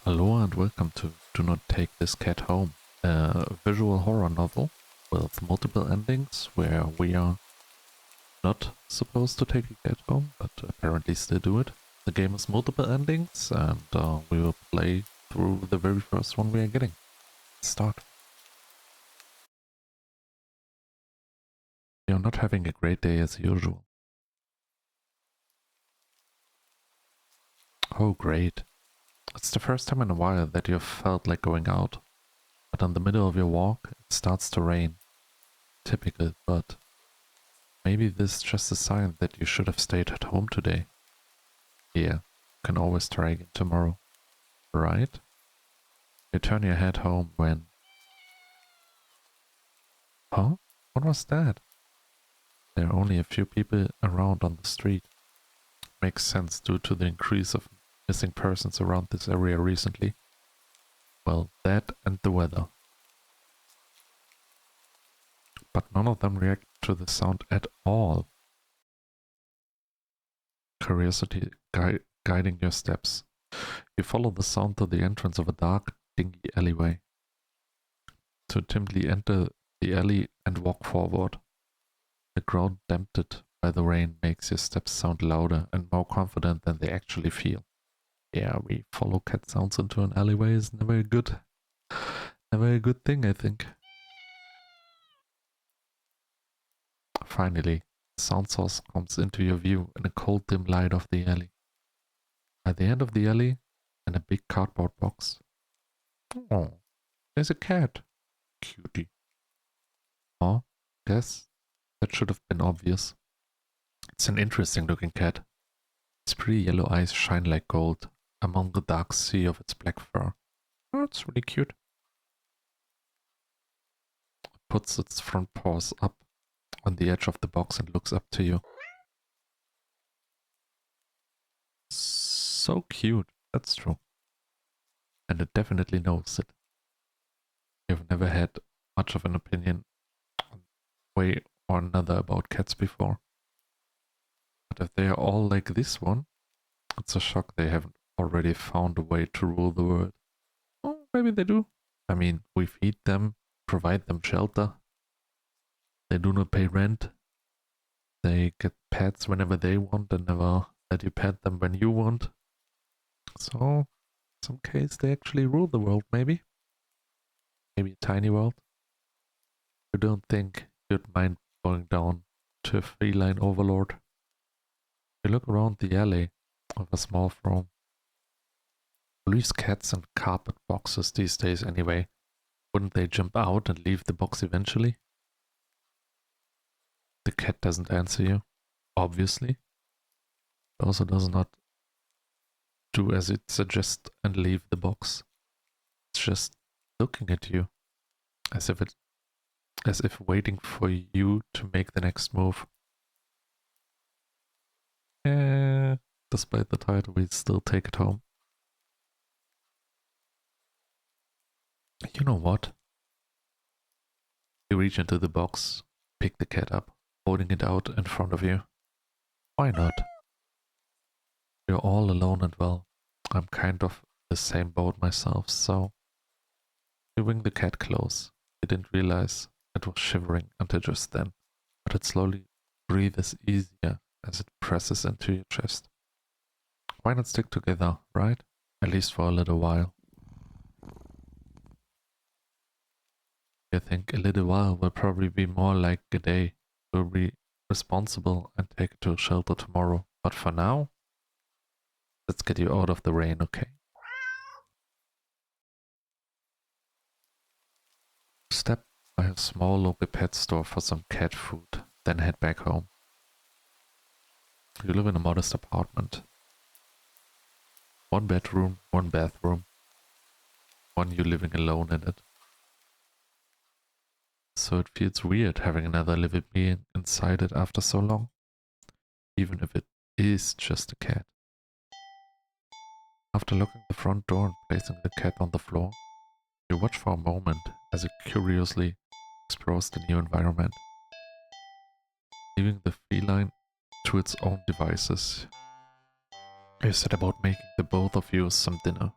Hello and welcome to Do Not Take This Cat Home, a visual horror novel with multiple endings where we are not supposed to take a cat home, but apparently still do it. The game has multiple endings and we will play through the very first one we are getting. Let's start. You're not having a great day as usual. Oh great. It's the first time in a while that you've felt like going out, but in the middle of your walk it starts to rain. Typical, but maybe this is just a sign that you should have stayed at home today. Yeah, you can always try again tomorrow, right? You turn your head home when... Huh? What was that? There are only a few people around on the street. Makes sense due to the increase of missing persons around this area recently. Well, that and the weather. But none of them react to the sound at all. Curiosity guiding your steps. You follow the sound to the entrance of a dark, dingy alleyway. To timidly enter the alley and walk forward. The ground damped by the rain makes your steps sound louder and more confident than they actually feel. Yeah, we follow cat sounds into an alleyway is never a good thing, I think. Finally, the sound source comes into your view in a cold dim light of the alley. At the end of the alley, in a big cardboard box. Oh, there's a cat. Cutie. Oh, guess that should have been obvious. It's an interesting looking cat. Its pretty yellow eyes shine like gold among the dark sea of its black fur. Oh, it's really cute. It puts its front paws up on the edge of the box and looks up to you. So cute, that's true. And it definitely knows it. You've never had much of an opinion one way or another about cats before. But if they are all like this one, it's a shock they haven't already found a way to rule the world. Oh, maybe they do. I mean, we feed them, provide them shelter. They do not pay rent. They get pets whenever they want and never let you pet them when you want. So, in some case, they actually rule the world, maybe. Maybe a tiny world. You don't think you'd mind going down to a feline overlord? You look around the alley of a small farm. Who leaves cats in carpet boxes these days anyway? Wouldn't they jump out and leave the box eventually? The cat doesn't answer you, obviously. It also does not do as it suggests and leave the box. It's just looking at you, as if waiting for you to make the next move. Despite the title, we still take it home. You know what? You reach into the box, pick the cat up, holding it out in front of you. Why not? You're all alone and well. I'm kind of the same boat myself, so you bring the cat close. You didn't realize it was shivering until just then, but it slowly breathes easier as it presses into your chest. Why not stick together, right? At least for a little while. You think a little while will probably be more like a day. We'll be responsible and take it to a shelter tomorrow. But for now, let's get you out of the rain, okay? Step by a small local pet store for some cat food, then head back home. You live in a modest apartment. One bedroom, one bathroom. One you living alone in it. So it feels weird having another living being inside it after so long. Even if it is just a cat. After locking the front door and placing the cat on the floor, you watch for a moment as it curiously explores the new environment. Leaving the feline to its own devices, you set about making the both of you some dinner.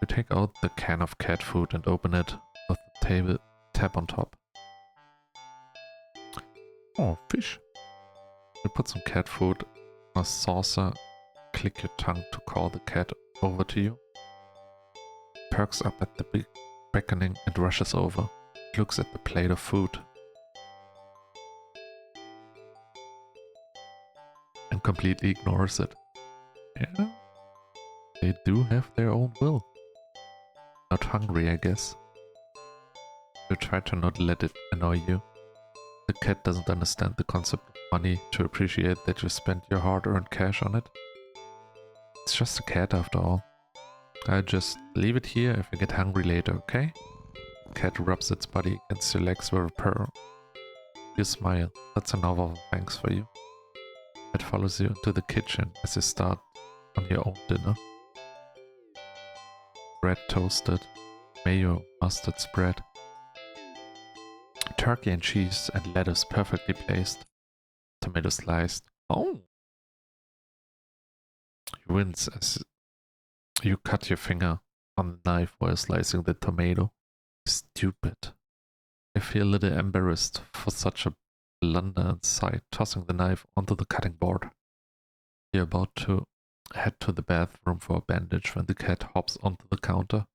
You take out the can of cat food and open it with the table tab on top. Oh, fish. You put some cat food in a saucer, click your tongue to call the cat over to you. Perks up at the big beckoning and rushes over. Looks at the plate of food. And completely ignores it. Yeah, they do have their own will. Not hungry, I guess. You try to not let it annoy you. The cat doesn't understand the concept of money to appreciate that you spent your hard-earned cash on it. It's just a cat after all. I'll just leave it here if you get hungry later, okay? Cat rubs its body against your legs with a purr. You smile. That's enough of a thanks for you. It follows you into the kitchen as you start on your own dinner. Bread toasted, mayo, mustard spread, turkey and cheese and lettuce perfectly placed, tomato sliced. Oh! You wince as you cut your finger on the knife while slicing the tomato. Stupid. I feel a little embarrassed for such a blunder inside, tossing the knife onto the cutting board. You're about to head to the bathroom for a bandage when the cat hops onto the counter,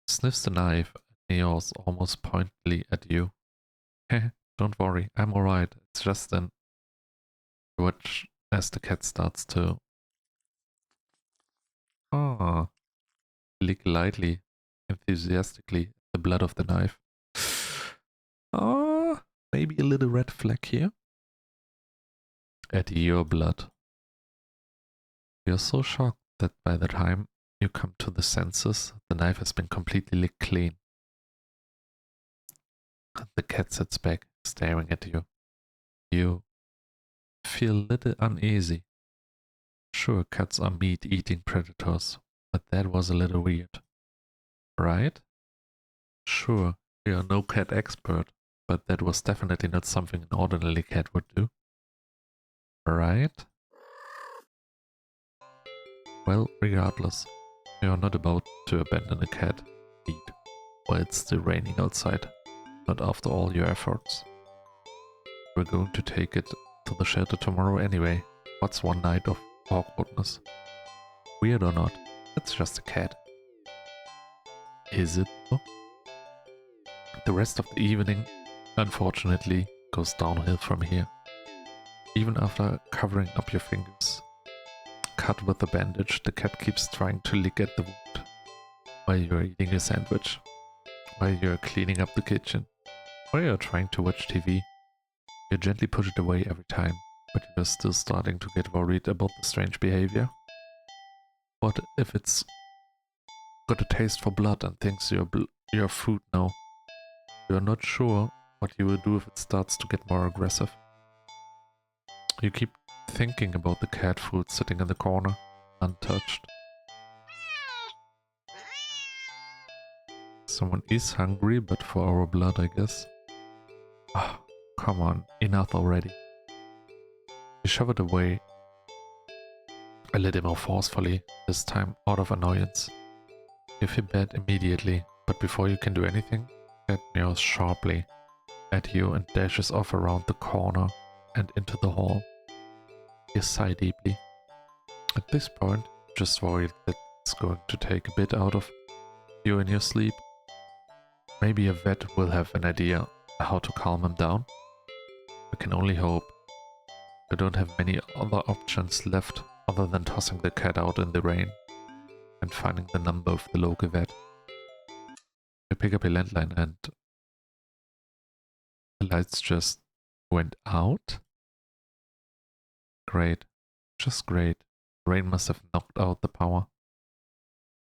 sniffs the knife, and yaws almost pointedly at you. Heh, don't worry, I'm alright. It's just an... Watch as the cat starts to... lick lightly, enthusiastically, the blood of the knife. Maybe a little red flag here. At your blood. You're so shocked that by the time you come to the senses, the knife has been completely licked clean. The cat sits back, staring at you. You feel a little uneasy. Sure, cats are meat-eating predators, but that was a little weird. Right? Sure, you're no cat expert, but that was definitely not something an ordinary cat would do. Right? Well, regardless, you're not about to abandon a cat, indeed, while it's still raining outside. Not after all your efforts. We're going to take it to the shelter tomorrow anyway. What's one night of awkwardness? Weird or not, it's just a cat. Is it though? The rest of the evening, unfortunately, goes downhill from here. Even after covering up your fingers, cut with a bandage, the cat keeps trying to lick at the wound. While you're eating your sandwich, while you're cleaning up the kitchen, while you're trying to watch TV. You gently push it away every time, but you're still starting to get worried about the strange behavior. What if it's got a taste for blood and thinks you're food now? You're not sure what you will do if it starts to get more aggressive. You keep thinking about the cat food sitting in the corner, untouched. Someone is hungry, but for our blood, I guess. Ah, come on, enough already. You shove it away a little more forcefully, this time out of annoyance. You feel bad immediately, but before you can do anything, it meows sharply at you and dashes off around the corner and into the hall. You sigh deeply. At this point, just worried that it's going to take a bit out of you in your sleep. Maybe a vet will have an idea how to calm him down. You can only hope. You don't have many other options left other than tossing the cat out in the rain and finding the number of the local vet. You pick up your landline and the lights just went out? Great. Just great. Rain must have knocked out the power.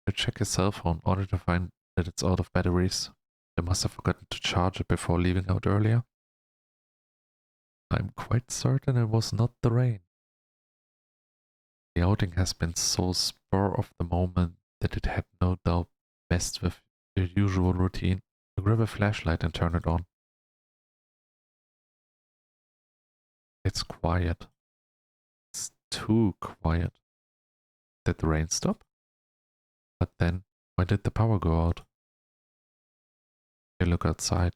You check your cell phone only to find that it's out of batteries. You must have forgotten to charge it before leaving out earlier. I'm quite certain it was not the rain. The outing has been so spur of the moment that it had no doubt messed with your usual routine. You grab a flashlight and turn it on. It's quiet. It's too quiet. Did the rain stop? But then Why did the power go out? You look outside.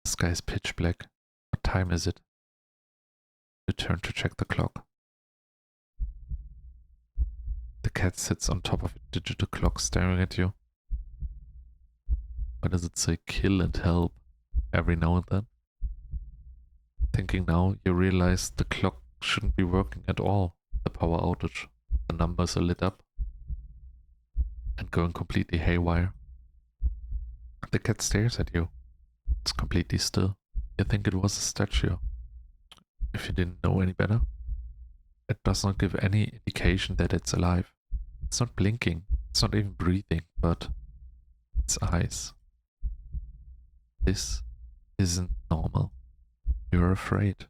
The sky is pitch black. What time is it? You turn to check the clock. The cat sits on top of a digital clock staring at you. Why does it say kill and help every now and then? Thinking now, you realize the clock shouldn't be working at all. The power outage. The numbers are lit up and going completely haywire. The cat stares at you. It's completely still. You think it was a statue. If you didn't know any better. It does not give any indication that it's alive. It's not blinking. It's not even breathing, but its eyes. This isn't normal. You're afraid.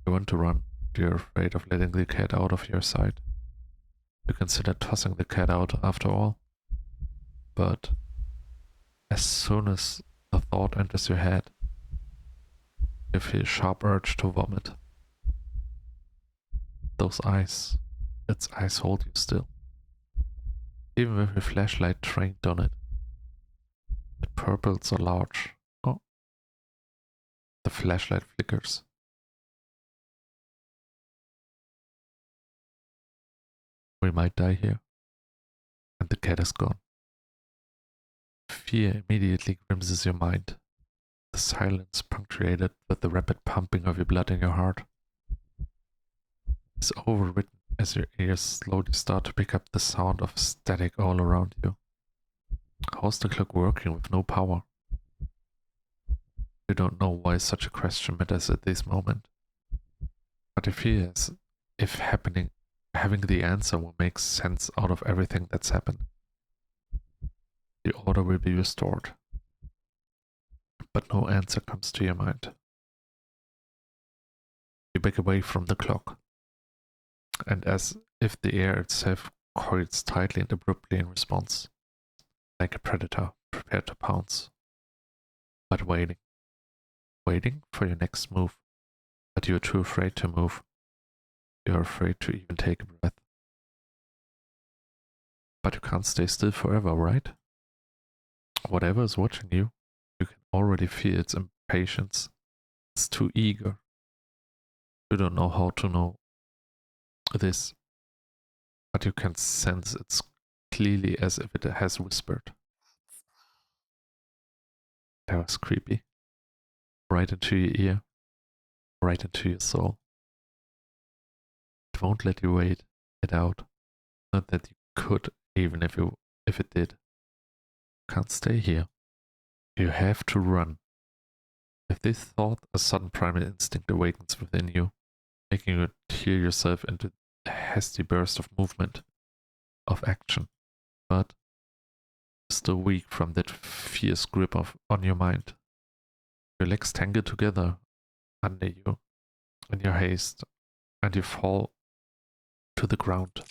You want to run. You're afraid of letting the cat out of your sight. You consider tossing the cat out after all. But as soon as the thought enters your head, you feel a sharp urge to vomit. Those eyes, its eyes hold you still. Even with your flashlight trained on it. The purples are large. Oh. The flashlight flickers. We might die here. And the cat is gone. Fear immediately crimsons your mind. The silence punctuated with the rapid pumping of your blood in your heart is overwritten as your ears slowly start to pick up the sound of static all around you. How's the clock working with no power? You don't know why such a question matters at this moment. But you feel as if having the answer will make sense out of everything that's happened. The order will be restored. But no answer comes to your mind. You back away from the clock. And as if the air itself coils tightly and abruptly in response, like a predator prepared to pounce. But waiting for your next move. But you're too afraid to move. You're afraid to even take a breath. But you can't stay still forever, right? Whatever is watching you, you can already feel its impatience. It's too eager. You don't know how to know this, but you can sense it clearly as if it has whispered. That was creepy. Right into your ear, right into your soul. It won't let you wait it out. Not that you could, even if it did. You can't stay here. You have to run. With this thought, a sudden primal instinct awakens within you, making you tear yourself into a hasty burst of movement, of action. But still weak from that fierce grip on your mind. Your legs tangle together under you in your haste, and you fall to the ground.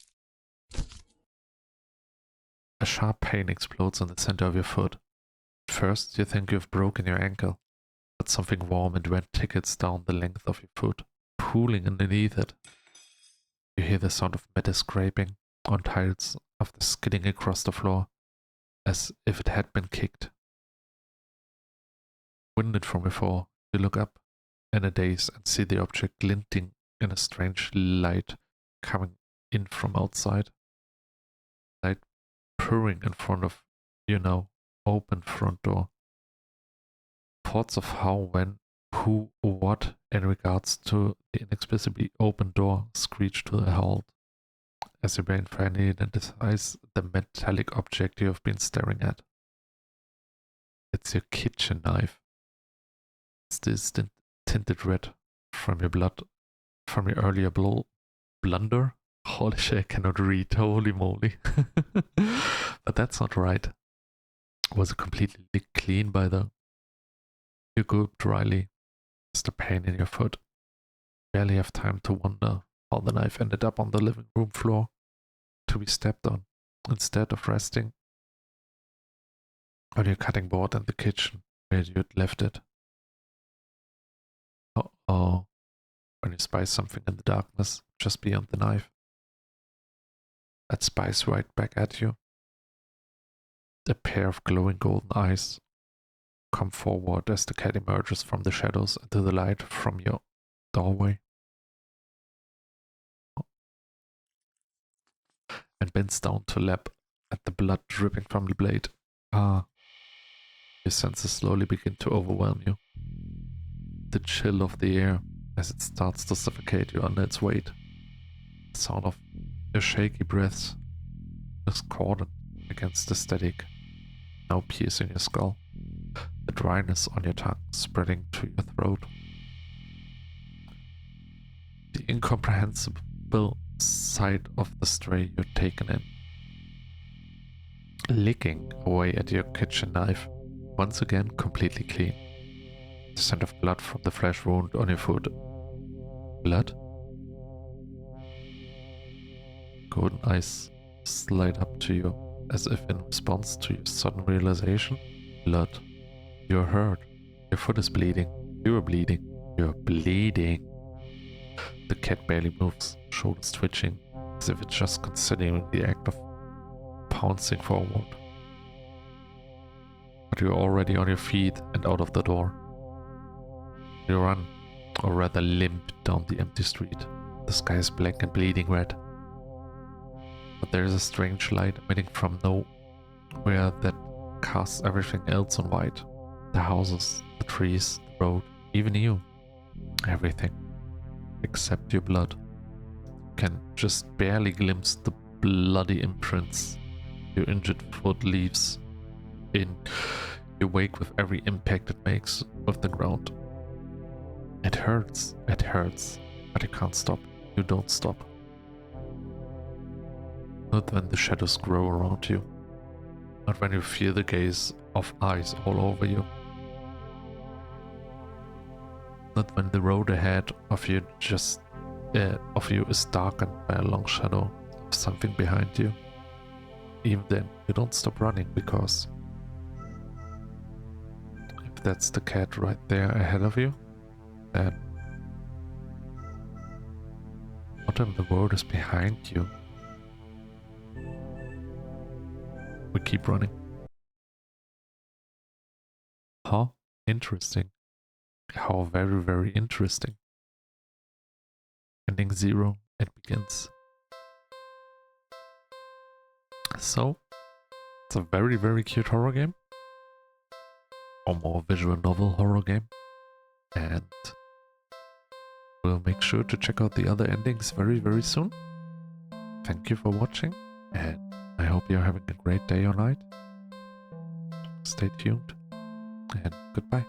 A sharp pain explodes in the center of your foot. At first, you think you've broken your ankle, but something warm and wet tickles down the length of your foot, pooling underneath it. You hear the sound of metal scraping on tiles after skidding across the floor, as if it had been kicked. Winded from before, you look up in a daze and see the object glinting in a strange light coming in from outside. Light purring in front of you now, open front door. Thoughts of how, when, who, what in regards to the inexplicably open door screech to a halt as your brain finally identifies the metallic object you have been staring at. It's your kitchen knife. It's this tinted red from your earlier blunder. Holy shit, I cannot read, holy moly. But that's not right. Was it completely clean by the... You gulp dryly. It's the pain in your foot. Barely have time to wonder how the knife ended up on the living room floor to be stepped on, instead of resting on your cutting board in the kitchen where you'd left it. Oh, when you spy something in the darkness just beyond the knife. that spies right back at you. A pair of glowing golden eyes come forward as the cat emerges from the shadows into the light from your doorway and bends down to lap at the blood dripping from the blade. Ah, your senses slowly begin to overwhelm you. The chill of the air as it starts to suffocate you under its weight. The sound of your shaky breaths discordant against the static, now piercing your skull. The dryness on your tongue spreading to your throat. The incomprehensible sight of the stray you're taken in. Licking away at your kitchen knife, once again completely clean. The scent of blood from the flesh wound on your foot. Blood? Golden eyes slide up to you as if in response to your sudden realization. Blood. You're hurt. Your foot is bleeding. You're bleeding. You're bleeding. The cat barely moves, shoulders twitching, as if it's just considering the act of pouncing forward. But you're already on your feet and out of the door. You run, or rather limp, down the empty street. The sky is black and bleeding red. But there is a strange light emitting from nowhere that casts everything else on white. The houses, the trees, the road, even you. Everything. Except your blood. You can just barely glimpse the bloody imprints your injured foot leaves in your wake with every impact it makes with the ground. It hurts, but you can't stop. You don't stop. Not when the shadows grow around you. Not when you feel the gaze of eyes all over you. Not when the road ahead of you is darkened by a long shadow of something behind you. Even then, you don't stop running, because if that's the cat right there ahead of you, then what in the world is behind you? We keep running. Huh? Interesting. How very, very interesting. Ending 0, it begins. So, it's a very, very cute horror game. Or more visual novel horror game. And we'll make sure to check out the other endings very, very soon. Thank you for watching, and I hope you're having a great day or night. Stay tuned, and goodbye.